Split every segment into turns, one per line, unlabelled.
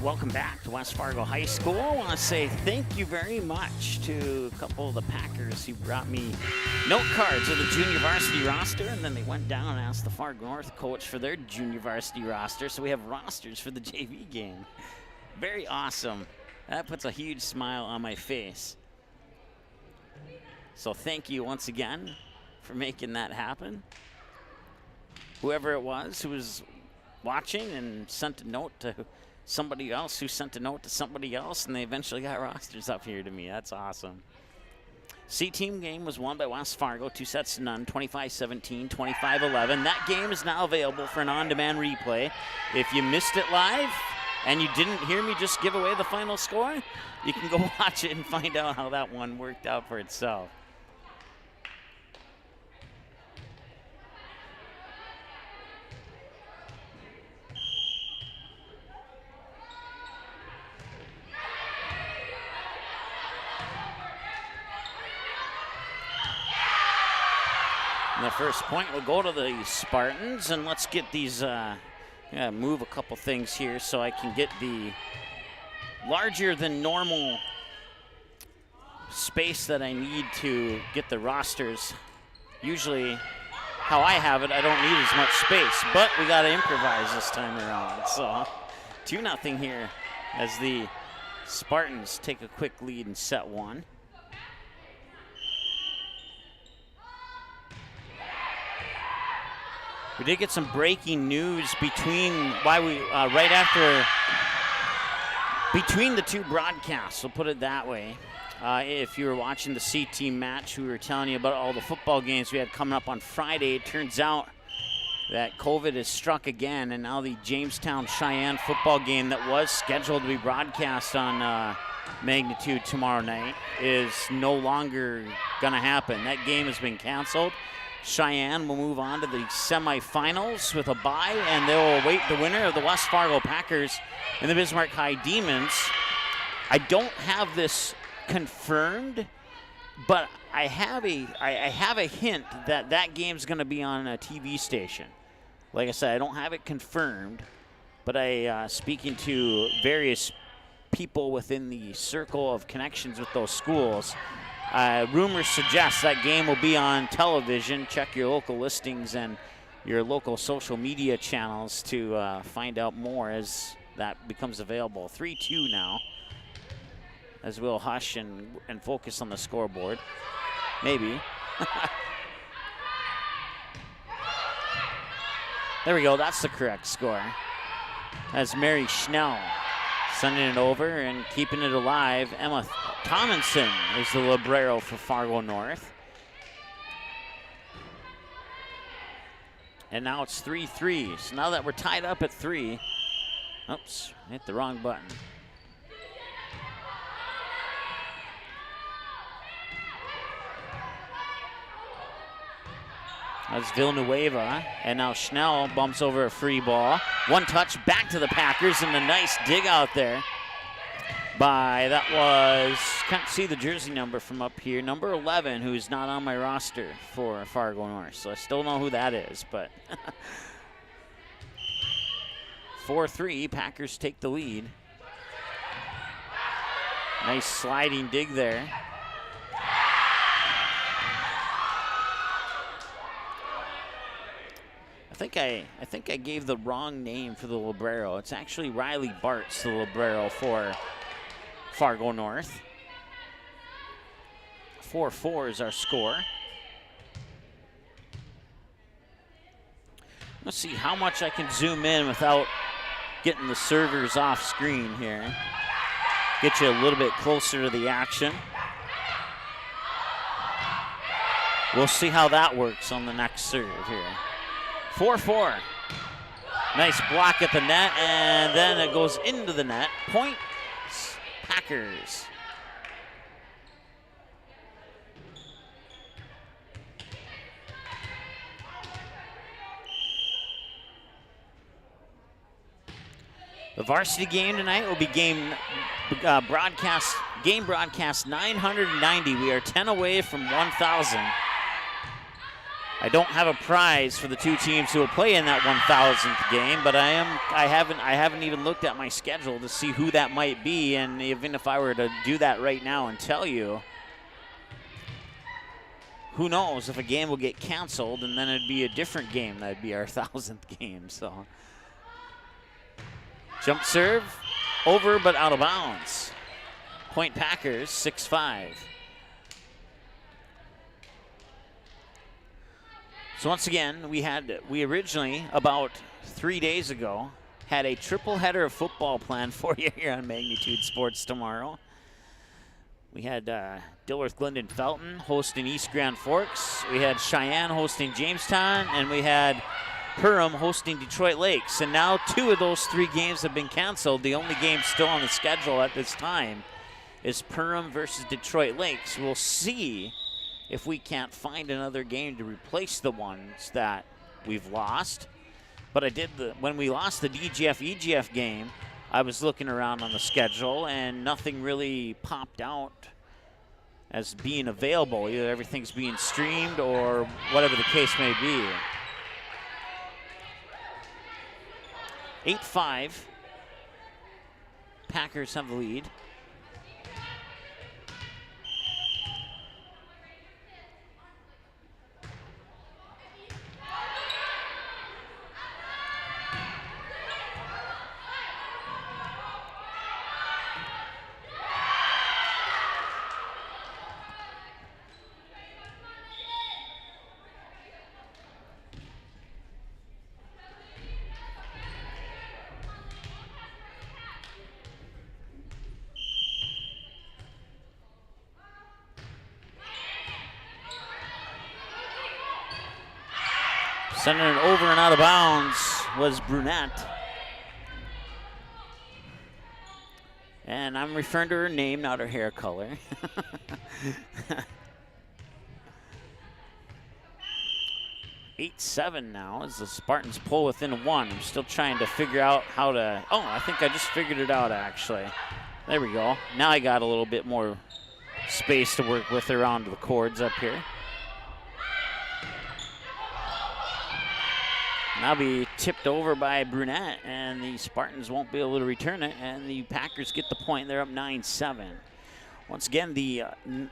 Welcome back to West Fargo High School. I want to say thank you very much to a couple of the Packers who brought me note cards of the junior varsity roster, and then they went down and asked the Fargo North coach for their junior varsity roster, so we have rosters for the JV game. Very awesome. That puts a huge smile on my face. So thank you once again for making that happen. Whoever it was who was watching and sent a note to somebody else who sent a note to somebody else, and they eventually got rosters up here to me. That's awesome. C-team game was won by West Fargo, 2-0, 25-17, 25-11. That game is now available for an on-demand replay. If you missed it live and you didn't hear me just give away the final score, you can go watch it and find out how that one worked out for itself. The first point will go to the Spartans, and let's get these, move a couple things here so I can get the larger than normal space that I need to get the rosters. Usually how I have it, I don't need as much space, but we got to improvise this time around. So 2-0 here as the Spartans take a quick lead in set one. We did get some breaking news between between the two broadcasts, we'll put it that way. If you were watching the C-team match, we were telling you about all the football games we had coming up on Friday. It turns out that COVID has struck again, and now the Jamestown-Cheyenne football game that was scheduled to be broadcast on Magnitude tomorrow night is no longer going to happen. That game has been canceled. Cheyenne will move on to the semifinals with a bye, and they will await the winner of the West Fargo Packers and the Bismarck High Demons. I don't have this confirmed, but I have a hint that that game's going to be on a TV station. Like I said, I don't have it confirmed, but speaking to various people within the circle of connections with those schools, rumors suggest that game will be on television. Check your local listings and your local social media channels to find out more as that becomes available. 3-2 now, as we'll hush and focus on the scoreboard. Maybe. There we go. That's the correct score. As Mary Schnell sending it over and keeping it alive. Emma Tomlinson is the librero for Fargo North. And now it's 3-3. So now that we're tied up at 3, oops, hit the wrong button. That's Villanueva, and now Schnell bumps over a free ball. One touch back to the Packers, and a nice dig out there can't see the jersey number from up here, number 11, who's not on my roster for Fargo North, so I still know who that is, but 4-3, Packers take the lead. Nice sliding dig there. I think I gave the wrong name for the librero. It's actually Riley Bartz, the librero for Fargo North. 4-4 is our score. Let's see how much I can zoom in without getting the servers off screen here. Get you a little bit closer to the action. We'll see how that works on the next serve here. 4-4. Nice block at the net, and then it goes into the net. Point, Packers. The varsity game tonight will be game broadcast 990. We are 10 away from 1,000. I don't have a prize for the two teams who will play in that 1,000th game, but I haven't even looked at my schedule to see who that might be, and even if I were to do that right now and tell you, who knows if a game will get canceled and then it'd be a different game. That'd be our 1,000th game. So jump serve over but out of bounds. Point Packers 6-5. So once again, we originally, about 3 days ago, had a triple header of football planned for you here on Magnitude Sports tomorrow. We had Dilworth Glendon Felton hosting East Grand Forks. We had Cheyenne hosting Jamestown, and we had Perham hosting Detroit Lakes. And now 2 of those 3 games have been canceled. The only game still on the schedule at this time is Perham versus Detroit Lakes. We'll see if we can't find another game to replace the ones that we've lost. But when we lost the DGF-EGF game, I was looking around on the schedule and nothing really popped out as being available. Either everything's being streamed or whatever the case may be. 8-5. Packers have the lead. Sending it over and out of bounds was Brunette. And I'm referring to her name, not her hair color. 8-7 now as the Spartans pull within 1. I'm still trying to figure out how to, I think I just figured it out actually. There we go. Now I got a little bit more space to work with around the cords up here. Now be tipped over by Brunette, and the Spartans won't be able to return it, and the Packers get the point. They're up 9-7. Once again, the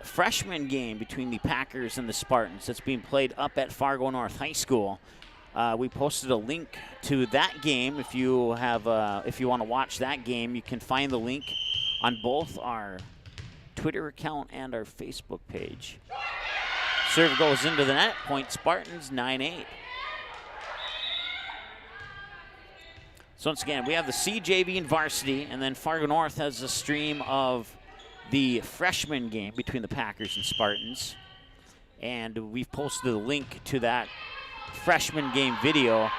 freshman game between the Packers and the Spartans that's being played up at Fargo North High School. We posted a link to that game. If you want to watch that game, you can find the link on both our Twitter account and our Facebook page. Serve goes into the net. Point Spartans 9-8. So once again, we have the CJV and Varsity, and then Fargo North has a stream of the freshman game between the Packers and Spartans. And we've posted a link to that freshman game video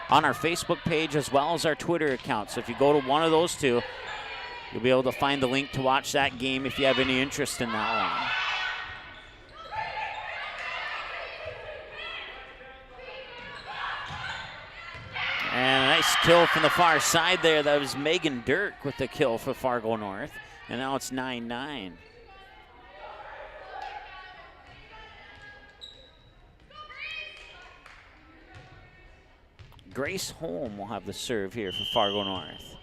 on our Facebook page as well as our Twitter account. So if you go to one of those two, you'll be able to find the link to watch that game if you have any interest in that one. And a nice kill from the far side there. That was Megan Dirk with the kill for Fargo North. And now it's 9-9. Grace Holm will have the serve here for Fargo North.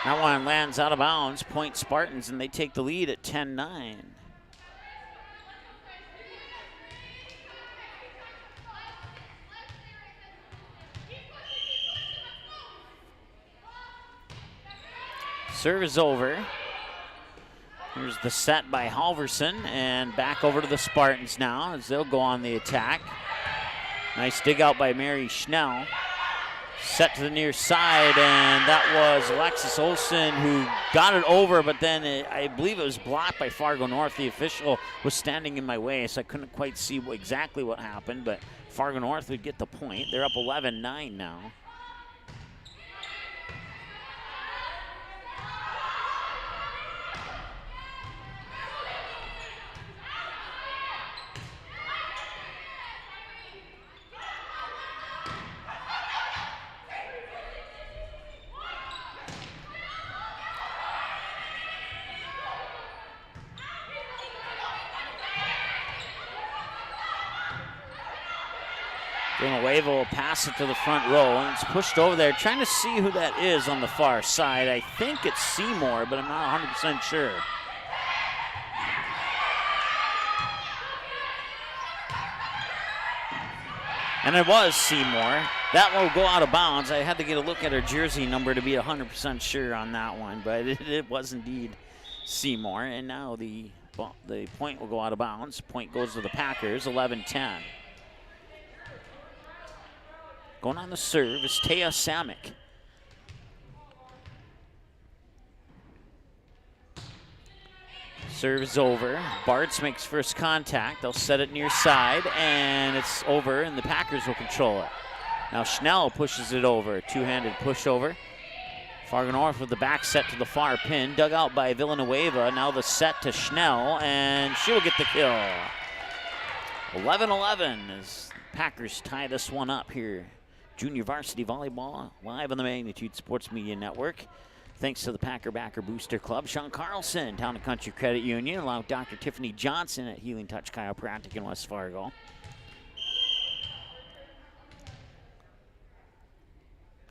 That one lands out of bounds. Point Spartans, and they take the lead at 10-9. Serve is over. Here's the set by Halverson, and back over to the Spartans now as they'll go on the attack. Nice dig out by Mary Schnell. Set to the near side, and that was Alexis Olsen who got it over, but then I believe it was blocked by Fargo North. The official was standing in my way, so I couldn't quite see exactly what happened, but Fargo North would get the point. They're up 11-9 now. Villanueva will pass it to the front row, and it's pushed over there. Trying to see who that is on the far side. I think it's Seymour, but I'm not 100% sure. And it was Seymour. That will go out of bounds. I had to get a look at her jersey number to be 100% sure on that one, but it was indeed Seymour. And now the point will go out of bounds. Point goes to the Packers, 11-10. Going on the serve is Taya Samick. Serve is over. Bartz makes first contact. They'll set it near side, and it's over, and the Packers will control it. Now Schnell pushes it over. Two-handed pushover. Fargo North with the back set to the far pin. Dug out by Villanueva. Now the set to Schnell, and she'll get the kill. 11-11 as Packers tie this one up here. Junior Varsity Volleyball live on the Magnitude Sports Media Network. Thanks to the Packer Backer Booster Club. Sean Carlson, Town and Country Credit Union, along with Dr. Tiffany Johnson at Healing Touch Chiropractic in West Fargo.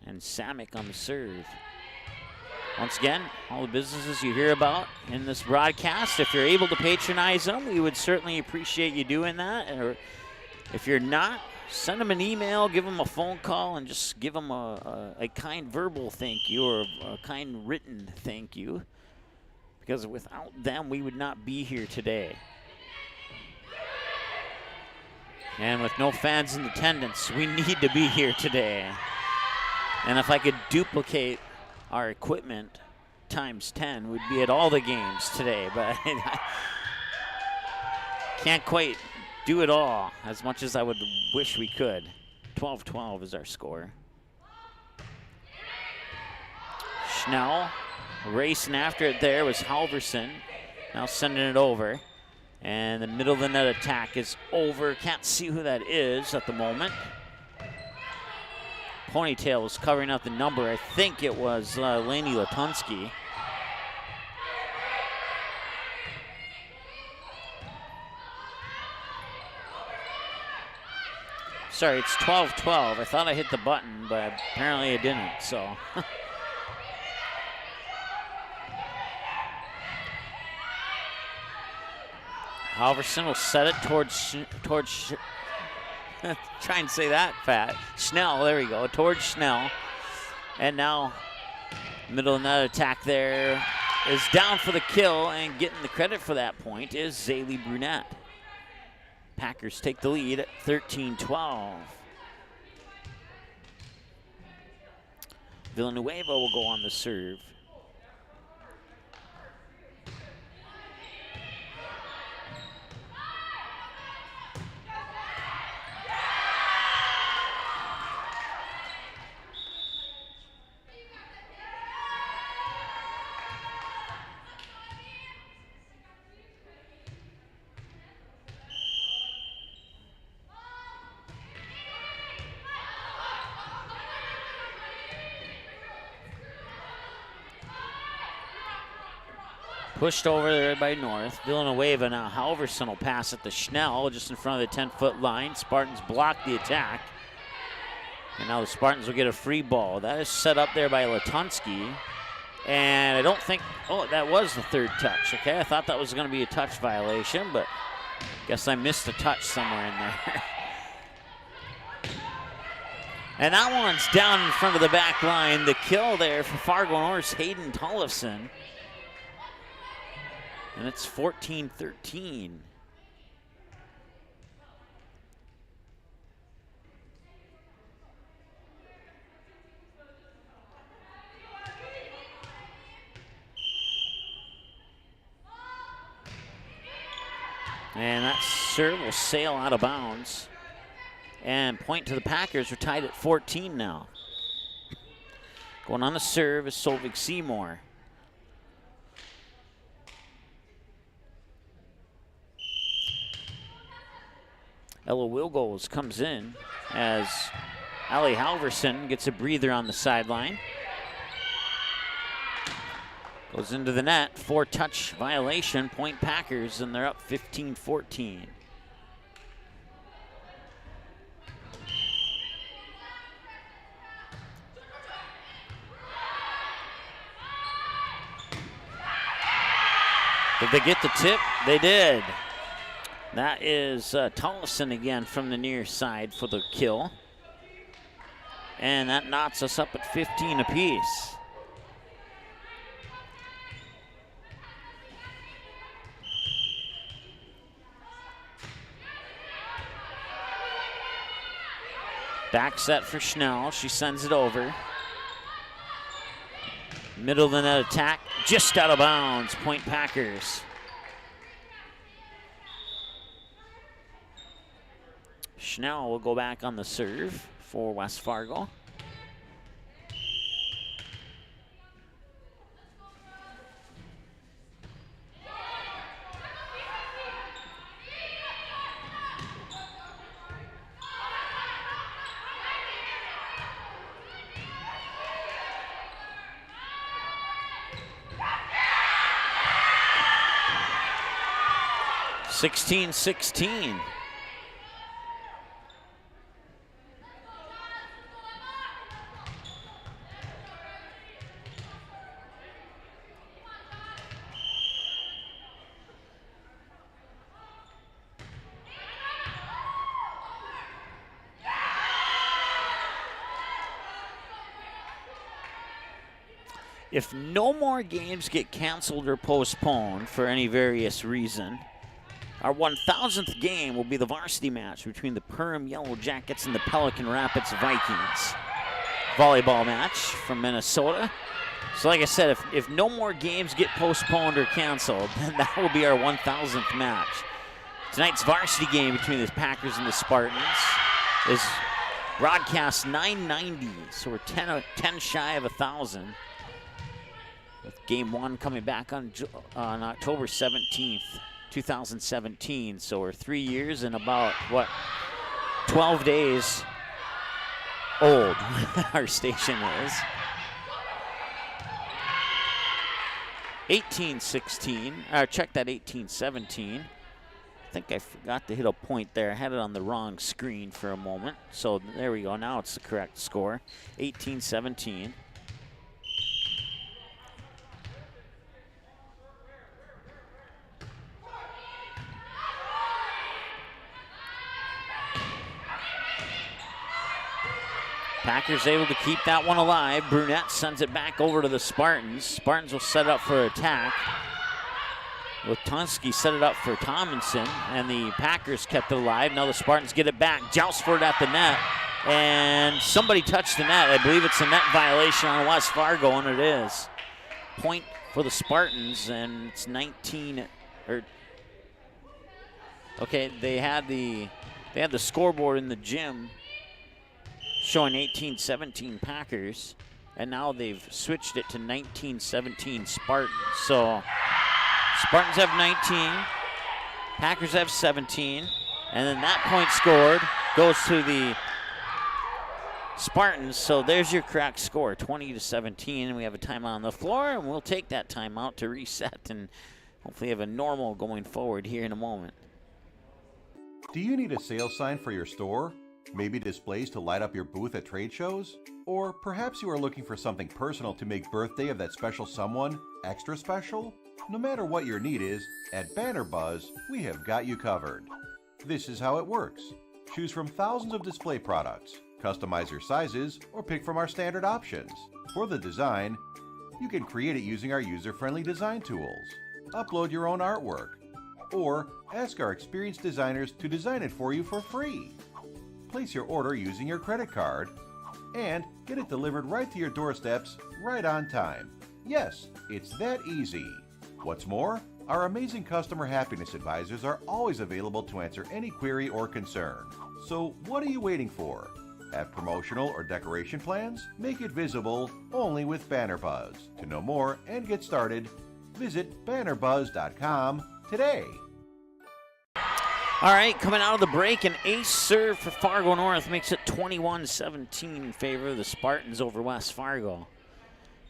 And Samick on the serve. Once again, all the businesses you hear about in this broadcast, if you're able to patronize them, we would certainly appreciate you doing that. Or if you're not, send them an email, give them a phone call, and just give them a kind verbal thank you or a kind written thank you. Because without them, we would not be here today. And with no fans in attendance, we need to be here today. And if I could duplicate our equipment times 10, we'd be at all the games today. But I can't quite do it all as much as I would wish we could. 12-12 is our score. Schnell racing after it there was Halverson. Now sending it over. And the middle of the net attack is over. Can't see who that is at the moment. Ponytail was covering up the number. I think it was Lainey Latunsky. Sorry, it's 12-12. I thought I hit the button, but apparently I didn't, so. Halverson will set it towards try and say that fat. Schnell, there we go, towards Schnell. And now, middle of that attack there is down for the kill, and getting the credit for that point is Zaylee Brunette. Packers take the lead at 13-12. Villanueva will go on the serve. Pushed over there by North. Villanueva now. Halverson will pass it to Schnell just in front of the 10-foot line. Spartans block the attack. And now the Spartans will get a free ball. That is set up there by Latunsky. And I don't think, oh, that was the third touch. Okay, I thought that was going to be a touch violation, but guess I missed a touch somewhere in there. And that one's down in front of the back line. The kill there for Fargo North's Hayden Tollefson. And it's 14-13. And that serve will sail out of bounds. And point to the Packers. We're tied at 14 now. Going on the serve is Solveig Seymour. Ella Wilgos comes in as Allie Halverson gets a breather on the sideline. Goes into the net, 4-touch violation, point Packers, and they're up 15-14. Did they get the tip? They did. That is Tollison again from the near side for the kill. And that knots us up at 15 apiece. Back set for Schnell. She sends it over. Middle of the net attack, just out of bounds. Point Packers. Schnell will go back on the serve for West Fargo. (16-16). If no more games get canceled or postponed for any various reason, our 1,000th game will be the varsity match between the Perham Yellow Jackets and the Pelican Rapids Vikings. Volleyball match from Minnesota. So like I said, if no more games get postponed or canceled, then that will be our 1,000th match. Tonight's varsity game between the Packers and the Spartans is broadcast 990, so we're 10 shy of 1,000. With game one coming back on October 17th, 2017. So we're 3 years and about, 12 days old, our station is. 18-16, check that 18-17. I think I forgot to hit a point there. I had it on the wrong screen for a moment. So there we go, now it's the correct score, 18-17. Packers able to keep that one alive. Brunette sends it back over to the Spartans. Spartans will set up for attack. Latunski set it up for Tomlinson, and the Packers kept it alive. Now the Spartans get it back. Joust for it at the net, and somebody touched the net. I believe it's a net violation on West Fargo, and it is. Point for the Spartans, and it's 19. Okay, they had the scoreboard in the gym showing 18-17 Packers, and now they've switched it to 19-17 Spartans. So Spartans have 19, Packers have 17, and then that point scored goes to the Spartans. So there's your correct score, 20-17, and we have a timeout on the floor, and we'll take that timeout to reset and hopefully have a normal going forward here in a moment.
Do you need a sales sign for your store? Maybe displays to light up your booth at trade shows? Or perhaps you are looking for something personal to make birthday of that special someone extra special? No matter what your need is, at Banner Buzz, we have got you covered. This is how it works. Choose from thousands of display products, customize your sizes, or pick from our standard options. For the design, you can create it using our user-friendly design tools. Upload your own artwork, or ask our experienced designers to design it for you for free. Place your order using your credit card, and get it delivered right to your doorsteps right on time. Yes, it's that easy. What's more, our amazing customer happiness advisors are always available to answer any query or concern. So what are you waiting for? Have promotional or decoration plans? Make it visible only with Banner Buzz. To know more and get started, visit bannerbuzz.com today.
All right, coming out of the break, an ace serve for Fargo North makes it 21-17 in favor of the Spartans over West Fargo.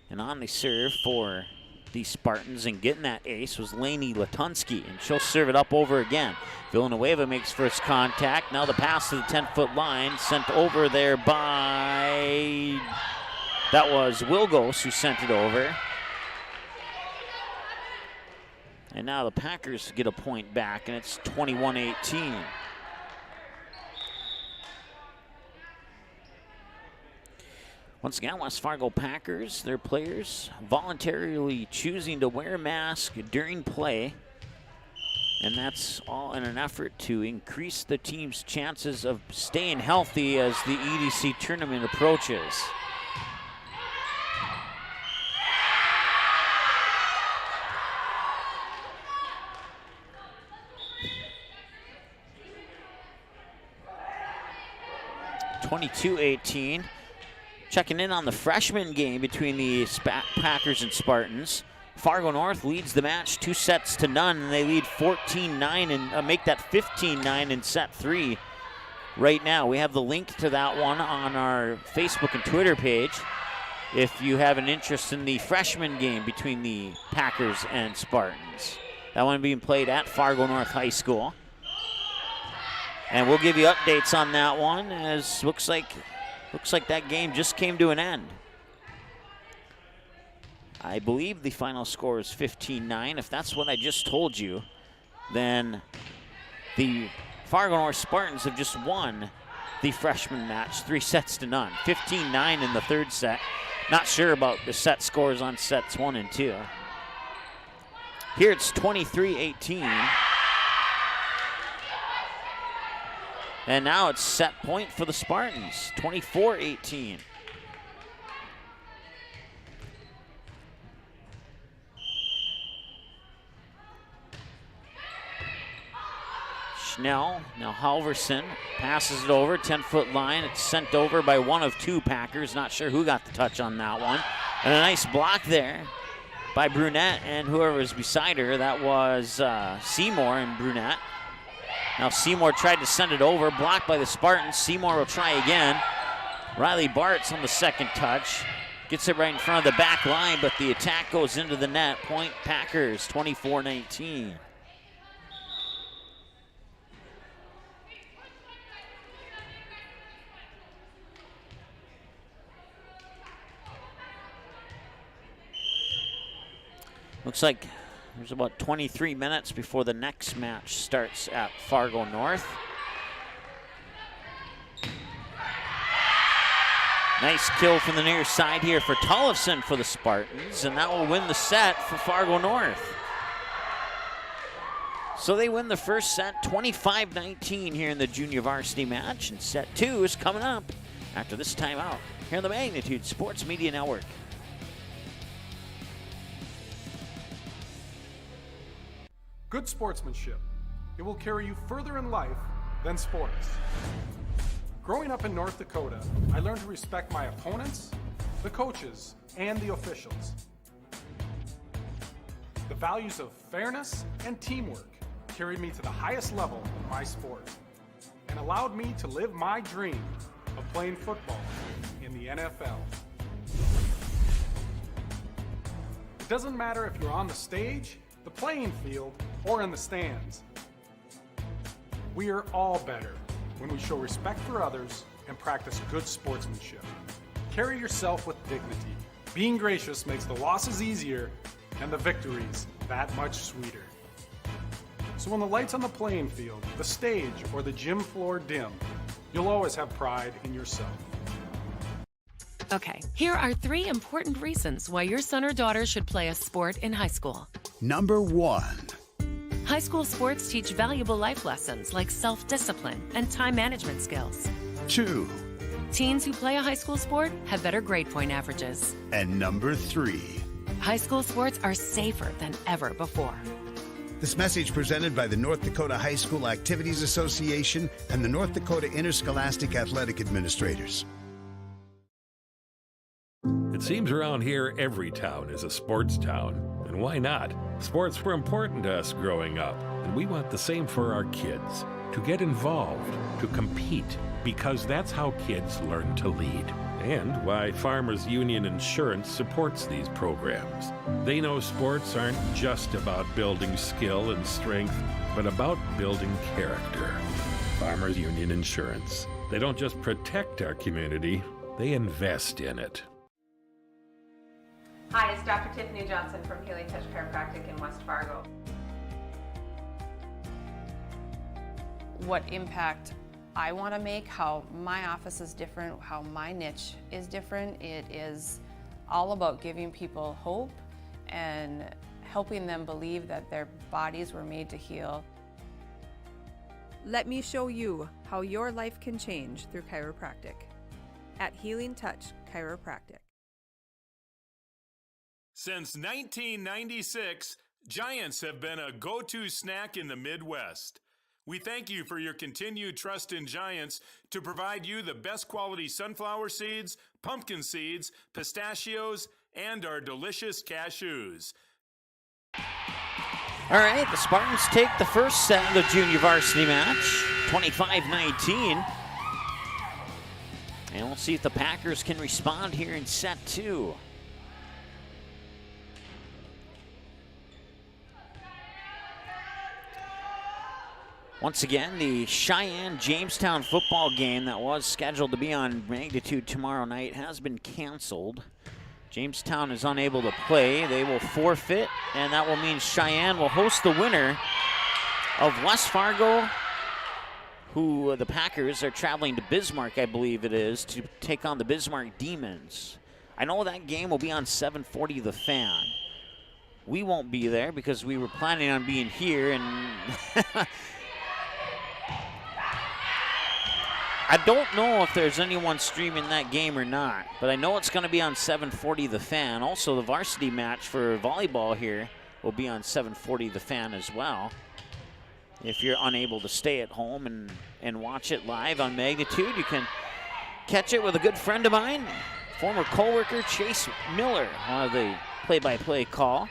And on the serve for the Spartans and getting that ace was Lainey Latunski, and she'll serve it up over again. Villanueva makes first contact. Now the pass to the 10-foot line, sent over there by, that was Wilgos who sent it over. And now the Packers get a point back, and it's 21-18. Once again, West Fargo Packers, their players voluntarily choosing to wear a mask during play. And that's all in an effort to increase the team's chances of staying healthy as the EDC tournament approaches. (22-18). Checking in on the freshman game between the Packers and Spartans. Fargo North leads the match 2-0, and they lead 14-9 and make that 15-9 in set 3 right now. We have the link to that one on our Facebook and Twitter page if you have an interest in the freshman game between the Packers and Spartans. That one being played at Fargo North High School. And we'll give you updates on that one, as looks like that game just came to an end. I believe the final score is 15-9. If that's what I just told you, then the Fargo North Spartans have just won the freshman match 3-0. 15-9 in the third set. Not sure about the set scores on sets 1 and 2. Here it's 23-18. And now it's set point for the Spartans, 24-18. Schnell, now Halverson passes it over, 10-foot line. It's sent over by one of two Packers. Not sure who got the touch on that one. And a nice block there by Brunette and whoever was beside her. That was Seymour and Brunette. Now Seymour tried to send it over, blocked by the Spartans. Seymour will try again. Riley Bartz on the second touch. Gets it right in front of the back line, but the attack goes into the net. Point Packers, 24-19. Looks like there's about 23 minutes before the next match starts at Fargo North. Nice kill from the near side here for Tollefson for the Spartans, and that will win the set for Fargo North. So they win the first set 25-19 here in the junior varsity match, and set 2 is coming up after this timeout here on the Magnitude Sports Media Network.
Good sportsmanship. It will carry you further in life than sports. Growing up in North Dakota, I learned to respect my opponents, the coaches, and the officials. The values of fairness and teamwork carried me to the highest level of my sport and allowed me to live my dream of playing football in the NFL. It doesn't matter if you're on the stage, the playing field, or in the stands. We are all better when we show respect for others and practice good sportsmanship. Carry yourself with dignity. Being gracious makes the losses easier and the victories that much sweeter. So when the lights on the playing field, the stage, or the gym floor dim, you'll always have pride in yourself.
Okay, here are 3 important reasons why your son or daughter should play a sport in high school.
Number 1.
High school sports teach valuable life lessons like self-discipline and time management skills.
2.
Teens who play a high school sport have better grade point averages.
And number 3.
High school sports are safer than ever before.
This message presented by the North Dakota High School Activities Association and the North Dakota Interscholastic Athletic Administrators.
It seems around here every town is a sports town. And why not? Sports were important to us growing up, and we want the same for our kids. To get involved, to compete, because that's how kids learn to lead. And why Farmers Union Insurance supports these programs. They know sports aren't just about building skill and strength, but about building character. Farmers Union Insurance. They don't just protect our community, they invest in it.
Hi, it's Dr. Tiffany Johnson from Healing Touch Chiropractic in West Fargo. what impact I want to make, how my office is different, how my niche is different. It is all about giving people hope and helping them believe that their bodies were made to heal.
Let me show you how your life can change through chiropractic at Healing Touch Chiropractic.
Since 1996, Giants have been a go-to snack in the Midwest. We thank you for your continued trust in Giants to provide you the best quality sunflower seeds, pumpkin seeds, pistachios, and our delicious cashews.
All right, the Spartans take the first set of the junior varsity match, 25-19. And we'll see if the Packers can respond here in set 2. Once again, the Cheyenne-Jamestown football game that was scheduled to be on Magnitude tomorrow night has been canceled. Jamestown is unable to play. They will forfeit, and that will mean Cheyenne will host the winner of West Fargo, who the Packers are traveling to Bismarck, I believe it is, to take on the Bismarck Demons. I know that game will be on 740 The Fan. We won't be there because we were planning on being here, and I don't know if there's anyone streaming that game or not, but I know it's going to be on 740 The Fan. Also, the varsity match for volleyball here will be on 740 The Fan as well. If you're unable to stay at home and watch it live on Magnitude, you can catch it with a good friend of mine, former coworker Chase Miller, one of the play-by-play call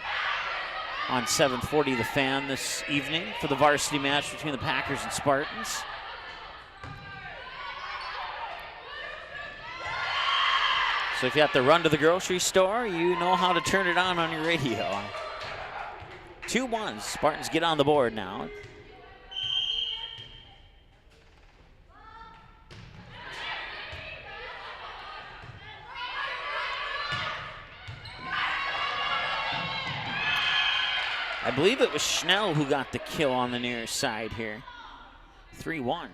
on 740 The Fan this evening for the varsity match between the Packers and Spartans. So if you have to run to the grocery store, you know how to turn it on your radio. 2-1, Spartans get on the board now. I believe it was Schnell who got the kill on the near side here. 3-1.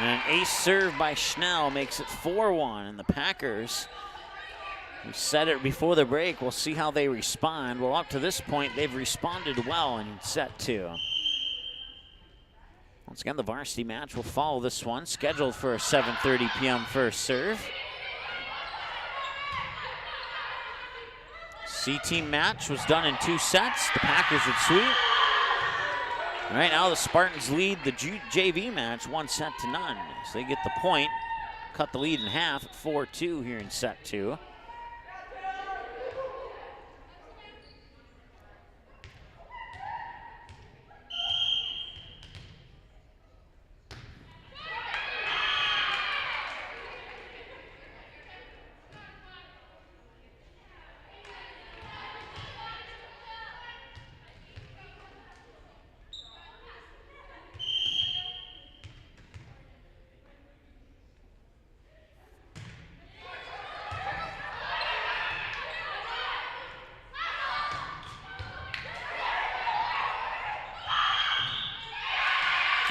And an ace serve by Schnell makes it 4-1, and the Packers, we said it before the break, we'll see how they respond. Well, up to this point, they've responded well in set 2. Once again, the varsity match will follow this one, scheduled for a 7:30 p.m. first serve. C-team match was done in 2 sets. The Packers would sweep. All right, now the Spartans lead the JV match 1-0. So they get the point, cut the lead in half at 4-2 here in set 2.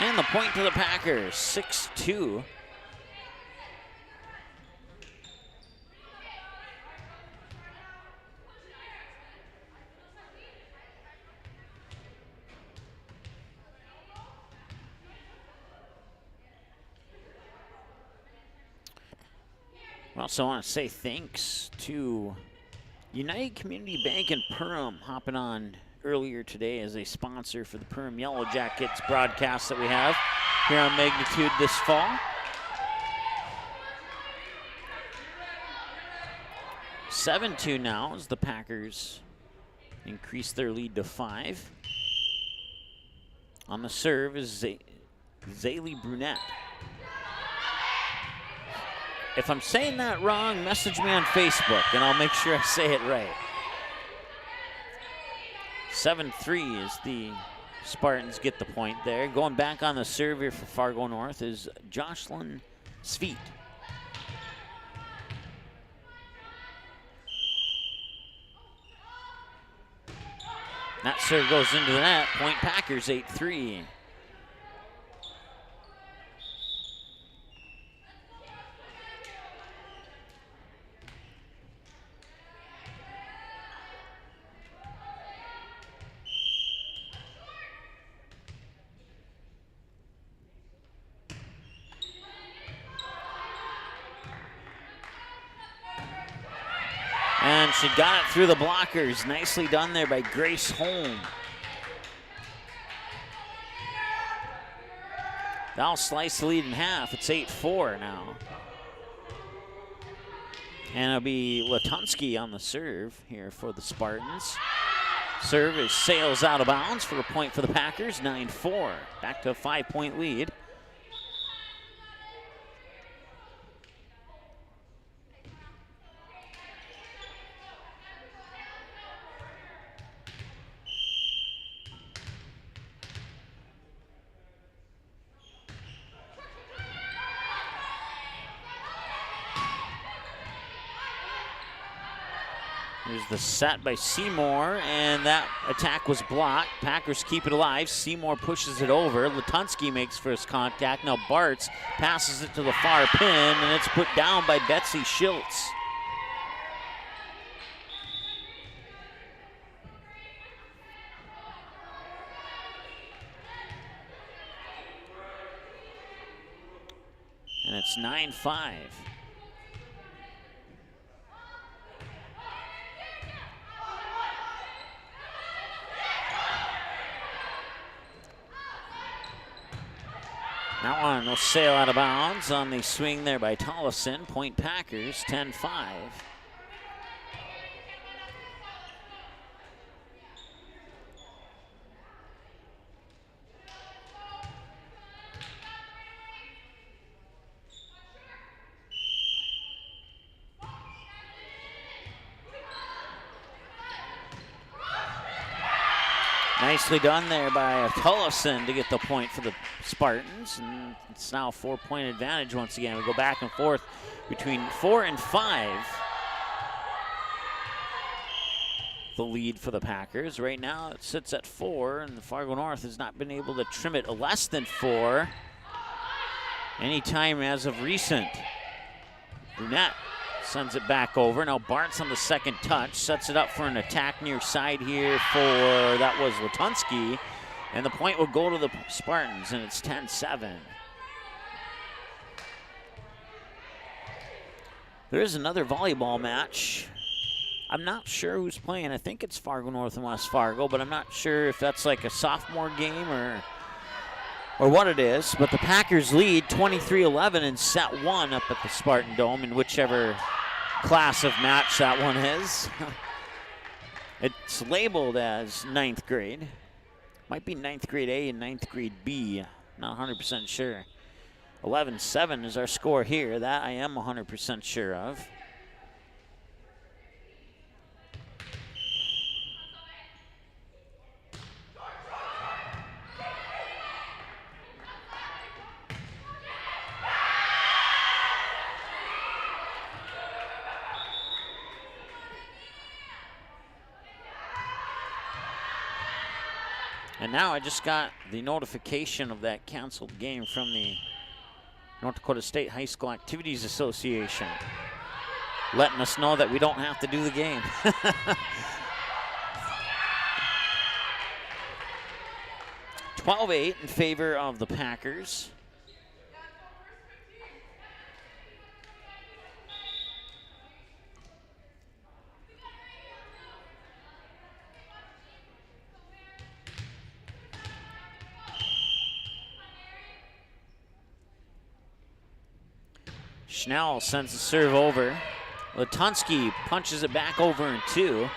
And the point to the Packers, 6-2. I also want to say thanks to United Community Bank in Perham hopping on earlier today as a sponsor for the Perham Yellow Jackets broadcast that we have here on Magnitude this fall. 7-2 now as the Packers increase their lead to 5. On the serve is Zaylee Brunette. If I'm saying that wrong, message me on Facebook and I'll make sure I say it right. 7-3 is the Spartans get the point there. Going back on the serve here for Fargo North is Jocelyn Sveet. That serve goes into the net. Point Packers 8-3. And she got it through the blockers. Nicely done there by Grace Holm. That'll slice the lead in half. It's 8-4 now. And it'll be Latunsky on the serve here for the Spartans. Serve is sails out of bounds for a point for the Packers. 9-4. Back to a 5-point lead. Here's the set by Seymour, and that attack was blocked. Packers keep it alive. Seymour pushes it over. Latunsky makes first contact. Now Bartz passes it to the far pin, and it's put down by Betsy Schultz. And it's 9-5. That one will sail out of bounds on the swing there by Tollefson. Point Packers, 10-5. Nicely done there by Tollefson to get the point for the Spartans. And it's now a 4-point advantage once again. We go back and forth between 4 and 5. The lead for the Packers. Right now it sits at 4, and the Fargo North has not been able to trim it less than 4 anytime as of recent. Brunette sends it back over. Now Bartz on the second touch, sets it up for an attack near side here for, that was Latunsky. And the point will go to the Spartans, and it's 10-7. There is another volleyball match. I'm not sure who's playing. I think it's Fargo North and West Fargo, but I'm not sure if that's like a sophomore game or what it is. But the Packers lead 23-11 in set 1 up at the Spartan Dome, in whichever class of match that one is. It's labeled as 9th grade. Might be 9th grade A and 9th grade B. Not 100% sure. 11-7 is our score here. That I am 100% sure of. And now I just got the notification of that canceled game from the North Dakota State High School Activities Association, letting us know that we don't have to do the game. 12-8 in favor of the Packers. Schnell sends the serve over. Latunsky punches it back over in 2.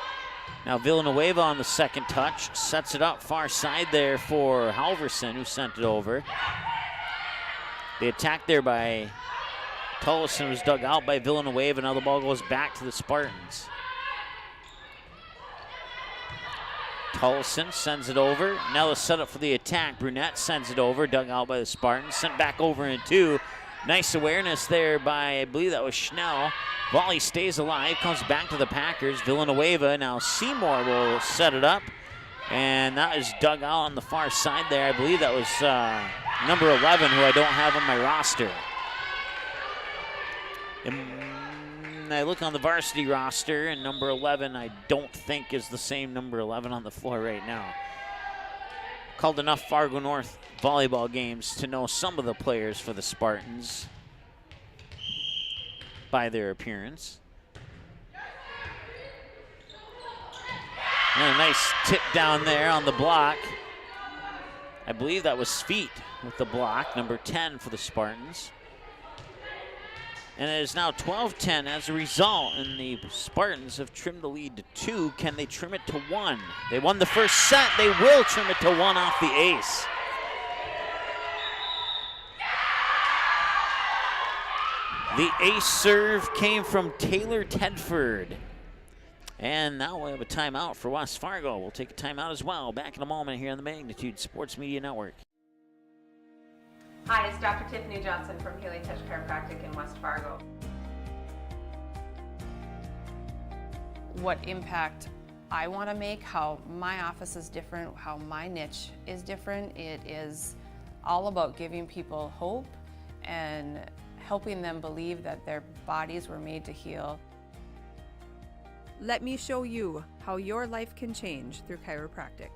Now Villanueva on the second touch, sets it up far side there for Halverson, who sent it over. The attack there by Tollefson was dug out by Villanueva. Now the ball goes back to the Spartans. Tollefson sends it over. Now the setup for the attack. Brunette sends it over, dug out by the Spartans, sent back over in 2. Nice awareness there by, I believe that was Schnell. Volley stays alive, comes back to the Packers. Villanueva, now Seymour will set it up. And that is dug out on the far side there. I believe that was number 11, who I don't have on my roster. And I look on the varsity roster, and number 11 I don't think is the same number 11 on the floor right now. Called enough Fargo North volleyball games to know some of the players for the Spartans by their appearance. And a nice tip down there on the block. I believe that was Feet with the block, number 10 for the Spartans. And it is now 12-10 as a result, and the Spartans have trimmed the lead to 2. Can they trim it to 1? They won the first set. They will trim it to 1 off the ace. The ace serve came from Taylor Tedford. And now we have a timeout for West Fargo. We'll take a timeout as well. Back in a moment here on the Magnitude Sports Media Network.
Hi, it's Dr. Tiffany Johnson from Healing Touch Chiropractic in West Fargo. What impact I want to make, how my office is different, how my niche is different. It is all about giving people hope and helping them believe that their bodies were made to heal.
Let me show you how your life can change through chiropractic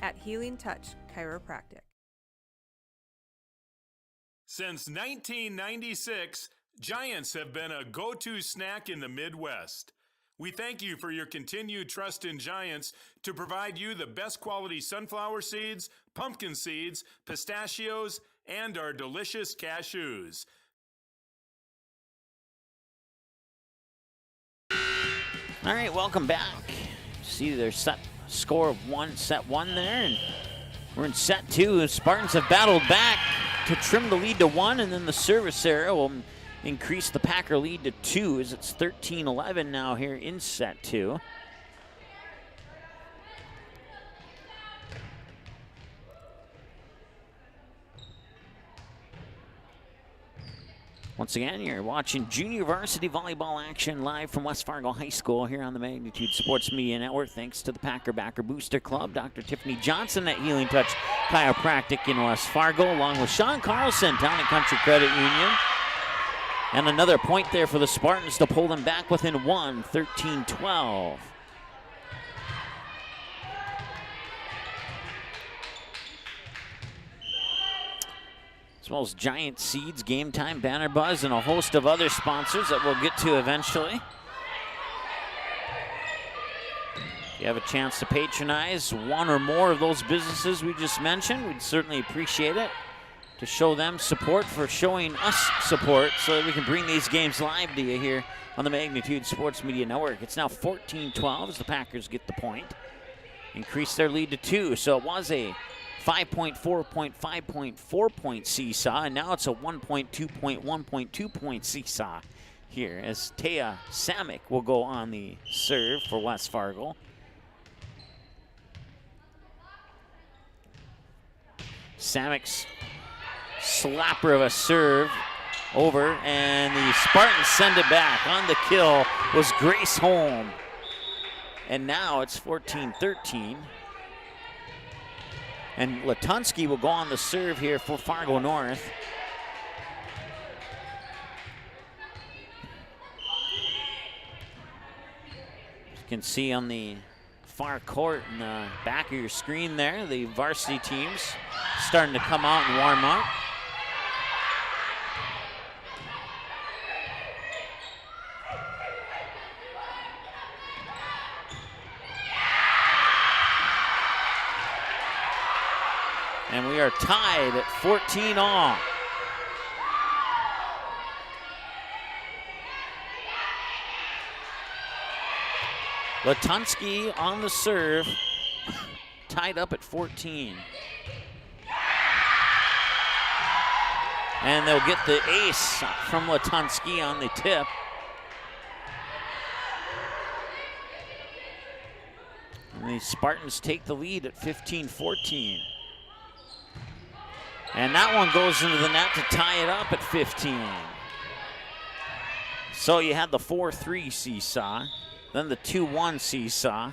at Healing Touch Chiropractic.
Since 1996, Giants have been a go-to snack in the Midwest. We thank you for your continued trust in Giants to provide you the best quality sunflower seeds, pumpkin seeds, pistachios, and our delicious cashews.
All right, welcome back. See their set score of set one there, and we're in set 2. The Spartans have battled back to trim the lead to 1, and then the service error will increase the Packer lead to 2 as it's 13-11 now here in set 2. Once again, you're watching junior varsity volleyball action live from West Fargo High School here on the Magnitude Sports Media Network. Thanks to the Packer Backer Booster Club, Dr. Tiffany Johnson at Healing Touch Chiropractic in West Fargo, along with Sean Carlson, Town and Country Credit Union. And another point there for the Spartans to pull them back within 1, 13-12. As well as Giant Seeds, Game Time, Banner Buzz, and a host of other sponsors that we'll get to eventually. If you have a chance to patronize one or more of those businesses we just mentioned, we'd certainly appreciate it. To show them support for showing us support so that we can bring these games live to you here on the Magnitude Sports Media Network. It's now 14-12 as the Packers get the point. Increase their lead to 2, so it was a 5.4 point, 5.4 point seesaw, and now it's a 1.2 point, 1.2 point seesaw here as Taya Samick will go on the serve for West Fargo. Samick's slapper of a serve over, and the Spartans send it back. On the kill was Grace Holm. And now it's 14-13. And Latunsky will go on the serve here for Fargo North. You can see on the far court in the back of your screen there, the varsity teams starting to come out and warm up. And we are tied at 14 all. Latunsky on the serve, tied up at 14. And they'll get the ace from Latunsky on the tip. And the Spartans take the lead at 15-14. And that one goes into the net to tie it up at 15. So you had the 4-3 seesaw, then the 2-1 seesaw,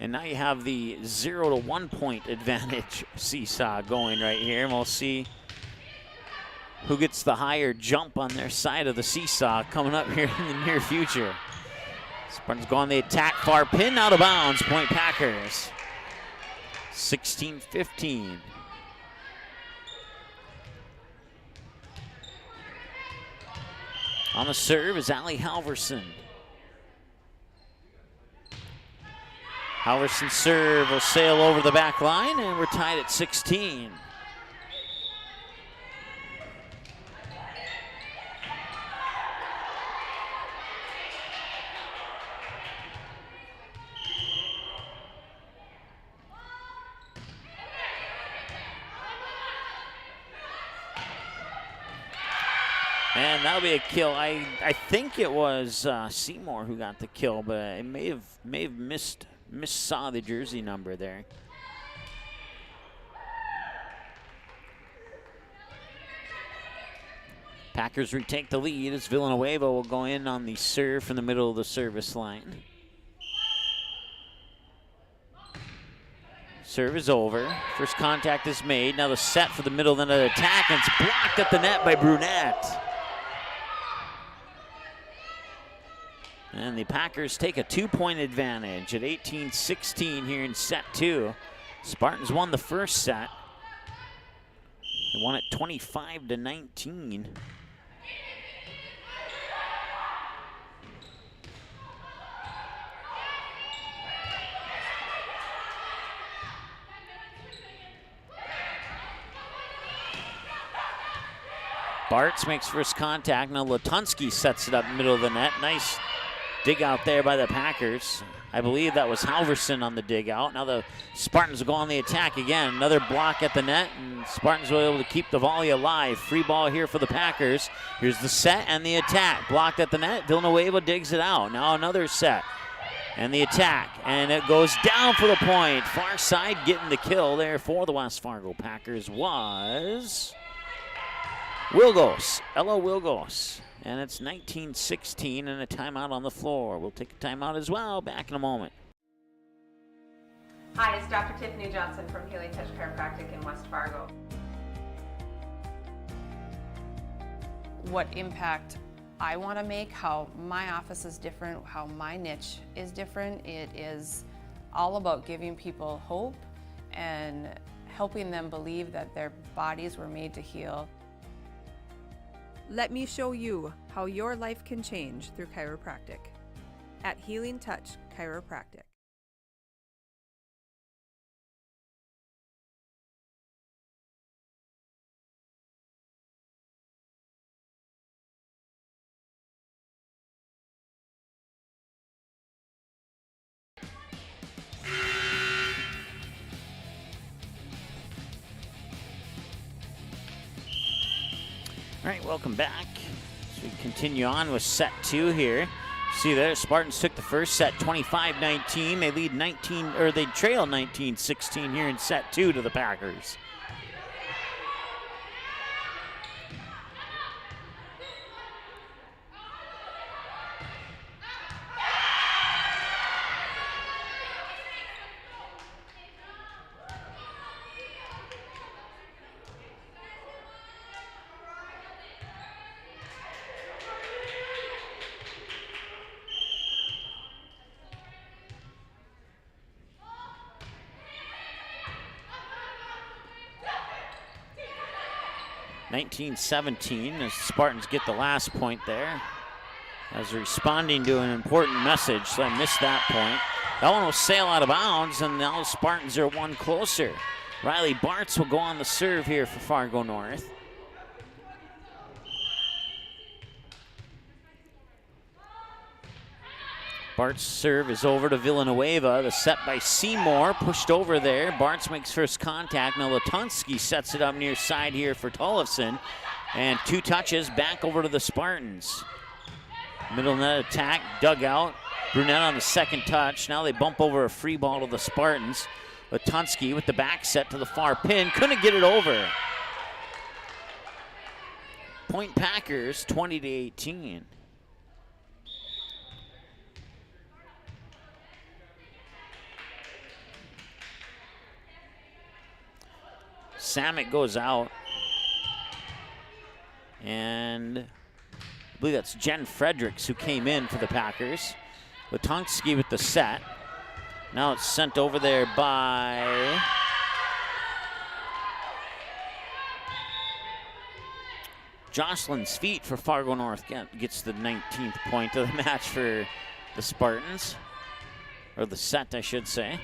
And now you have the 0 to 1 point advantage seesaw going right here. And we'll see who gets the higher jump on their side of the seesaw coming up here in the near future. Spartans go on the attack, far pin, out of bounds, point Packers. 16-15. On the serve is Allie Halverson. Halverson's serve will sail over the back line, and we're tied at 16. And that'll be a kill. I think it was Seymour who got the kill, but it may have missaw the jersey number there. Packers retake the lead as Villanueva will go in on the serve from the middle of the service line. Serve is over. First contact is made. Now the set for the middle of the net attack, and it's blocked at the net by Brunette. And the Packers take a 2-point advantage at 18-16 here in set 2. Spartans won the first set. They won it 25-19. Bartz makes first contact. Now Latunsky sets it up middle of the net. Nice dig out there by the Packers. I believe that was Halverson on the dig out. Now the Spartans will go on the attack again. Another block at the net, and Spartans will be able to keep the volley alive. Free ball here for the Packers. Here's the set and the attack. Blocked at the net. Villanueva digs it out. Now another set and the attack, and it goes down for the point. Far side getting the kill there for the West Fargo Packers was Wilgos, Ella Wilgos. And it's 19-16 and a timeout on the floor. We'll take a timeout as well. Back in a moment.
Hi, it's Dr. Tiffany Johnson from Healing Touch Chiropractic in West Fargo. What impact I want to make, how my office is different, how my niche is different. It is all about giving people hope and helping them believe that their bodies were made to heal.
Let me show you how your life can change through chiropractic at Healing Touch Chiropractic.
All right, welcome back. So we continue on with set 2 here. See there, Spartans took the first set 25-19. They lead they trail 19-16 here in set 2 to the Packers. (19-17) as the Spartans get the last point there. As responding to an important message, so I missed that point. That one will sail out of bounds, and now the Spartans are one closer. Riley Bartz will go on the serve here for Fargo North. Bart's serve is over to Villanueva. The set by Seymour, pushed over there. Bartz makes first contact. Now Latunsky sets it up near side here for Tollefson. And 2 touches back over to the Spartans. Middle net attack, dug out. Brunette on the second touch. Now they bump over a free ball to the Spartans. Latunsky with the back set to the far pin. Couldn't get it over. Point Packers, 20-18. Samick goes out. And I believe that's Jen Fredericks who came in for the Packers. Latonski with the set. Now it's sent over there by Jocelyn's feet for Fargo North. Gets the 19th point of the match for the Spartans. Or the set, I should say.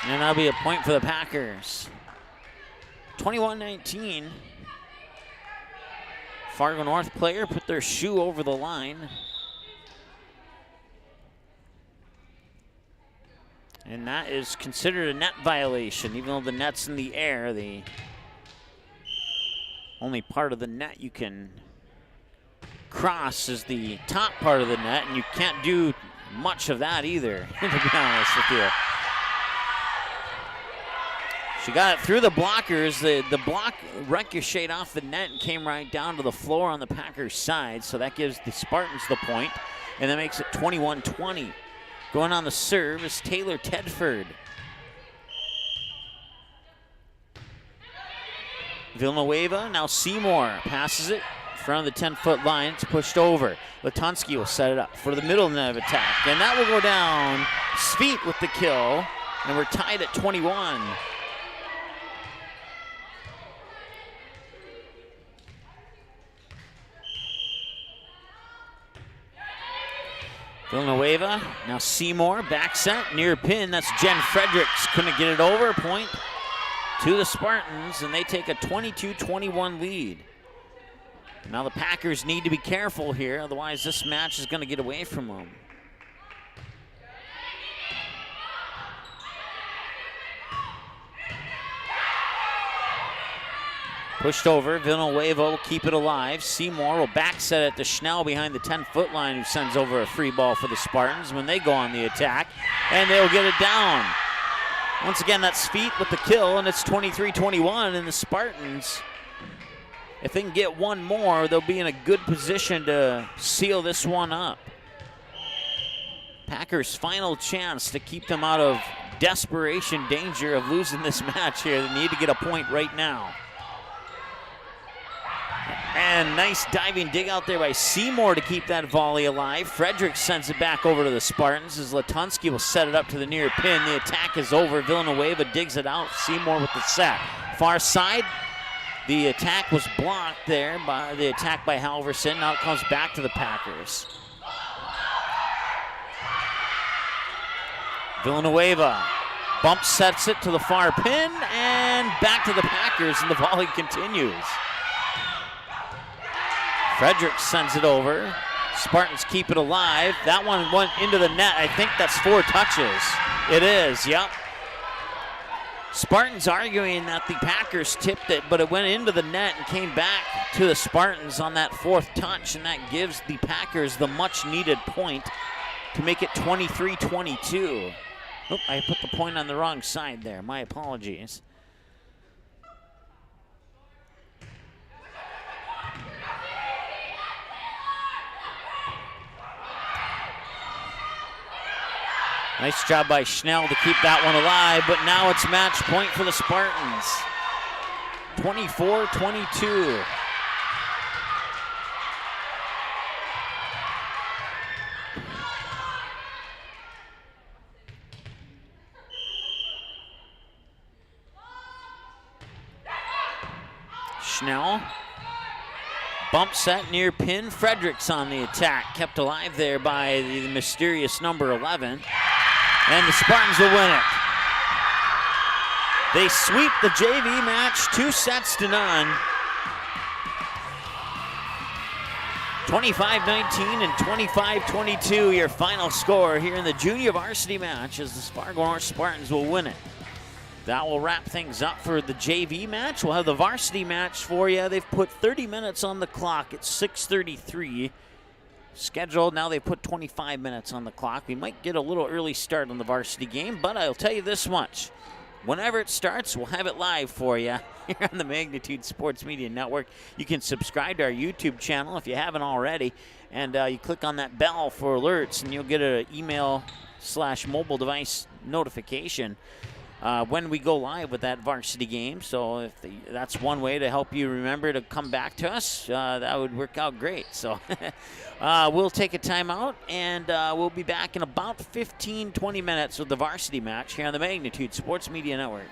And that'll be a point for the Packers. 21-19. Fargo North player put their shoe over the line. And that is considered a net violation, even though the net's in the air. The only part of the net you can cross is the top part of the net, and you can't do much of that either, to be honest with you. She got it through the blockers. The block ricocheted off the net and came right down to the floor on the Packers' side. So that gives the Spartans the point, and that makes it 21-20. Going on the serve is Taylor Tedford. Villanueva, now Seymour passes it in front of the 10-foot line. It's pushed over. Latonski will set it up for the middle net of attack, and that will go down. Sveet with the kill, and we're tied at 21. Villanueva, now Seymour, back set, near pin. That's Jen Fredericks, couldn't get it over. Point to the Spartans, and they take a 22-21 lead. Now the Packers need to be careful here, otherwise this match is going to get away from them. Pushed over, Villanueva will keep it alive. Seymour will back set it to Schnell behind the 10-foot line, who sends over a free ball for the Spartans when they go on the attack, and they'll get it down. Once again, that's Feet with the kill, and it's 23-21, and the Spartans, if they can get one more, they'll be in a good position to seal this one up. Packers' final chance to keep them out of desperation danger of losing this match here. They need to get a point right now. And nice diving dig out there by Seymour to keep that volley alive. Frederick sends it back over to the Spartans as Latonski will set it up to the near pin. The attack is over. Villanueva digs it out. Seymour with the set. Far side, the attack was blocked there by the attack by Halverson. Now it comes back to the Packers. Villanueva bump sets it to the far pin and back to the Packers, and the volley continues. Frederick sends it over. Spartans keep it alive. That one went into the net. I think that's 4 touches. It is, yep. Spartans arguing that the Packers tipped it, but it went into the net and came back to the Spartans on that 4th touch, and that gives the Packers the much-needed point to make it 23-22. Oh, I put the point on the wrong side there. My apologies. Nice job by Schnell to keep that one alive, but now it's match point for the Spartans. 24-22. Schnell. Bump set near pin. Fredericks on the attack. Kept alive there by the mysterious number 11. And the Spartans will win it. They sweep the JV match 2-0. 25-19 and 25-22, your final score here in the junior varsity match as the Fargo North Spartans will win it. That will wrap things up for the JV match. We'll have the varsity match for you. They've put 30 minutes on the clock. It's 6:33. Scheduled, now they put 25 minutes on the clock. We might get a little early start on the varsity game, but I'll tell you this much. whenever it starts, we'll have it live for you here on the Magnitude Sports Media Network. You can subscribe to our YouTube channel if you haven't already, and you click on that bell for alerts, and you'll get an email/mobile device notification when we go live with that varsity game. So that's one way to help you remember to come back to us. That would work out great. So we'll take a timeout, and we'll be back in about 15-20 minutes with the varsity match here on the Magnitude Sports Media Network.